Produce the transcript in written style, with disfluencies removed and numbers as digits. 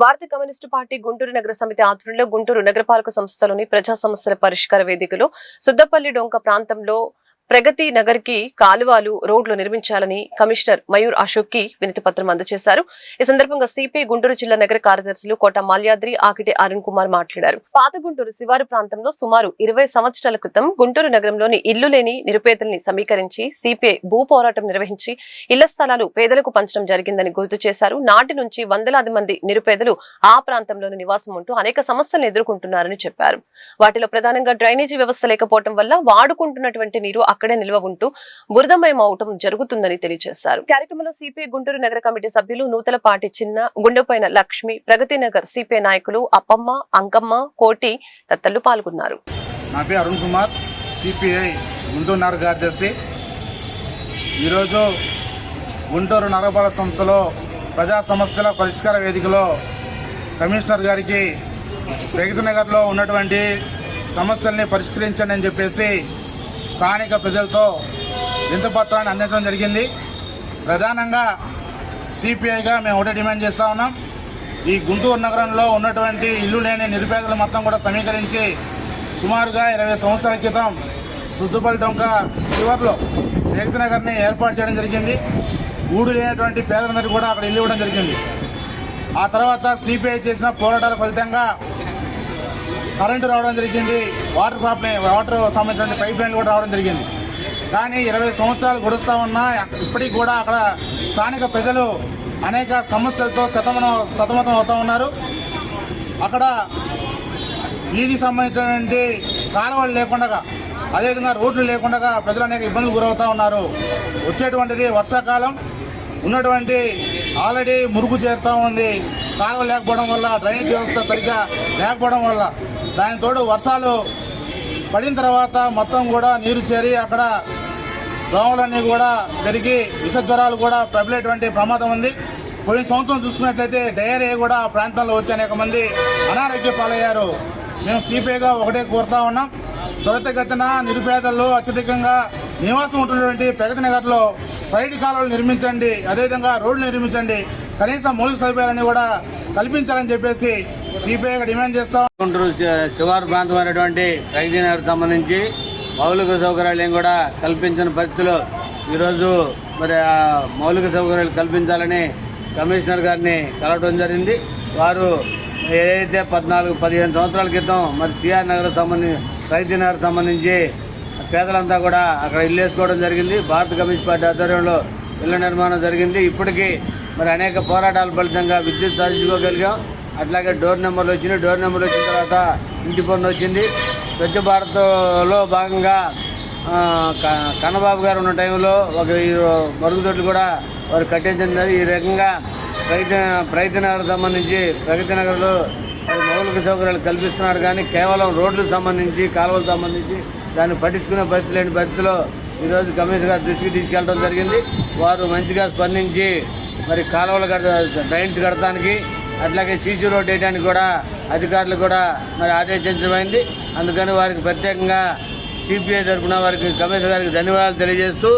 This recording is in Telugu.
భారత కమ్యూనిస్టు పార్టీ గుంటూరు నగర సమితి ఆధ్వర్యంలో గుంటూరు నగరపాలక సంస్థలోని ప్రజా సమస్యల పరిష్కార వేదికలో సుద్దపల్లి డొంక ప్రాంతంలో ప్రగతి నగర్ కి కాలువలు రోడ్లు నిర్మించాలని కమిషనర్ మయూర్ అశోక్ కి వినతి పత్రం అందజేశారు. ఈ సందర్భంగా సిపిఐ గుంటూరు జిల్లా నగర కార్యదర్శులు కోట మాల్యాద్రి, ఆకిటి అరుణ్ కుమార్ మాట్లాడారు. పాత గుంటూరు శివారు ప్రాంతంలో సుమారు 20 సంవత్సరాల క్రితం గుంటూరు నగరంలోని ఇల్లు లేని నిరుపేదల్ని సమీకరించి సిపిఐ భూ పోరాటం నిర్వహించి ఇళ్ల స్థలాలు పేదలకు పంచడం జరిగిందని గుర్తు చేశారు. నాటి నుంచి వందలాది మంది నిరుపేదలు ఆ ప్రాంతంలోని నివాసం ఉంటూ అనేక సమస్యలను ఎదుర్కొంటున్నారని చెప్పారు. వాటిలో ప్రధానంగా డ్రైనేజీ వ్యవస్థ లేకపోవడం వల్ల వాడుకుంటున్నటువంటి నీరు అక్కడే నిల్వ ఉంటూ బురదమయం అవటం జరుగుతుందని తెలియజేశారు. కార్యక్రమంలో సిపిఐ గుంటూరు నగర కమిటీ సభ్యులు నూతలపాటి చిన్న, గుండెపైన లక్ష్మి, ప్రగతి నగర్ సిపిఐ నాయకులు అప్పమ్మ, అంకమ్మ, కోటి తదితరులు పాల్గొన్నారు. నా పేరు అరుణ్ కుమార్, సిపిఐ గుంటూరు నగర కార్యదర్శి. ఈరోజు గుంటూరు నగరపాలక సంస్థలో ప్రజా సమస్యల పరిష్కార వేదికలో కమిషనర్ గారికి ప్రగతి నగర్లో ఉన్నటువంటి సమస్యల్ని పరిష్కరించండి అని చెప్పేసి స్థానిక ప్రజలతో వినతిపత్రాన్ని అందించడం జరిగింది. ప్రధానంగా సిపిఐగా మేము ఒకటే డిమాండ్ చేస్తూ ఉన్నాం. ఈ గుంటూరు నగరంలో ఉన్నటువంటి ఇల్లు లేని నిరుపేదలు మొత్తం కూడా సమీకరించి సుమారుగా 20 సంవత్సరాల క్రితం సుద్దపల్లి డొంక చివర్లో ప్రగతి నగర్ని ఏర్పాటు చేయడం జరిగింది. గూడు లేనటువంటి పేదలందరికీ కూడా అక్కడ ఇల్లు ఇవ్వడం జరిగింది. ఆ తర్వాత సిపిఐ చేసిన పోరాటాల ఫలితంగా కరెంటు రావడం జరిగింది, వాటర్ సంబంధించిన పైప్ లైన్లు కూడా రావడం జరిగింది. కానీ 20 సంవత్సరాలు గడుస్తూ ఉన్నా ఇప్పటికి కూడా అక్కడ స్థానిక ప్రజలు అనేక సమస్యలతో సతమతం అవుతూ ఉన్నారు. అక్కడ వీధికి సంబంధించినటువంటి కాలువలు లేకుండా, అదేవిధంగా రోడ్లు లేకుండా ప్రజలు అనేక ఇబ్బందులు గురవుతూ ఉన్నారు. వచ్చేటువంటిది వర్షాకాలం, ఉన్నటువంటి ఆల్రెడీ మురుగు చేరుతూ ఉంది. కాలువ లేకపోవడం వల్ల, డ్రైనేజ్ వ్యవస్థ సరిగ్గా లేకపోవడం వల్ల, దాని తోడు వర్షాలు పడిన తర్వాత మొత్తం కూడా నీరు చేరి అక్కడ దోమలన్నీ కూడా పెరిగి విష జ్వరాలు కూడా ప్రబలేటువంటి ప్రమాదం ఉంది. పోయిన సంవత్సరం చూసుకున్నట్లయితే డయేరియా కూడా ఆ ప్రాంతంలో వచ్చి అనేక మంది అనారోగ్య పాలయ్యారు. మేము సిపిఐగా ఒకటే కోరుతా ఉన్నాం, త్వరితగతిన నిరుపేదల్లో అత్యధికంగా నివాసం ఉంటున్నటువంటి ప్రగతి నగర్లో సైడ్ కాలువలు నిర్మించండి, అదేవిధంగా రోడ్లు నిర్మించండి, కనీసం మౌలిక సదుపాయాలన్నీ కూడా కల్పించాలని చెప్పేసి సిపిఐగా డిమాండ్ చేస్తాం. గుంటూరు శివారు ప్రాంతమైనటువంటి ప్రగతి నగర్ సంబంధించి మౌలిక సౌకర్యాలు కూడా కల్పించిన పరిస్థితిలో ఈరోజు మరి ఆ మౌలిక సౌకర్యాలు కల్పించాలని కమిషనర్ గారిని కలవడం జరిగింది. వారు ఏదైతే 14-15 సంవత్సరాల క్రితం మరి సిఆర్ నగర్ సంబంధించి ప్రగతి నగర్ సంబంధించి పేదలంతా కూడా అక్కడ ఇల్లు వేసుకోవడం జరిగింది. భారత కమ్యూనిస్ట్ పార్టీ ఆధ్వర్యంలో ఇళ్ల నిర్మాణం జరిగింది. ఇప్పటికీ మరి అనేక పోరాటాల ఫలితంగా విద్యుత్ సాధించుకోగలిగాం. అట్లాగే డోర్ నెంబర్లు వచ్చినాయి. డోర్ నెంబర్లు వచ్చిన తర్వాత ఇంటి పన్ను వచ్చింది. స్వచ్ఛ భారత్లో భాగంగా కన్నబాబు గారు ఉన్న టైంలో ఒక మరుగుదొడ్లు కూడా వారు కట్టించింది. ఈ రకంగా ప్రగతి నగర్ సంబంధించి ప్రగతి నగర్లో మౌలిక సౌకర్యాలు కల్పిస్తున్నారు. కానీ కేవలం రోడ్లకు సంబంధించి, కాలువలకు సంబంధించి దాన్ని పట్టించుకునే పరిస్థితి లేని పరిస్థితిలో ఈరోజు కమిషనర్ గారి దృష్టికి తీసుకెళ్ళడం జరిగింది. వారు మంచిగా స్పందించి మరి కాలువలు డ్రైన్స్ కడటానికి, అట్లాగే సీసీ రోడ్ వేయడానికి కూడా అధికారులు కూడా మరి ఆదేశించడమైంది. అందుకని వారికి ప్రత్యేకంగా సిపిఐ తరఫున వారికి కమిషనర్ గారికి ధన్యవాదాలు తెలియజేస్తూ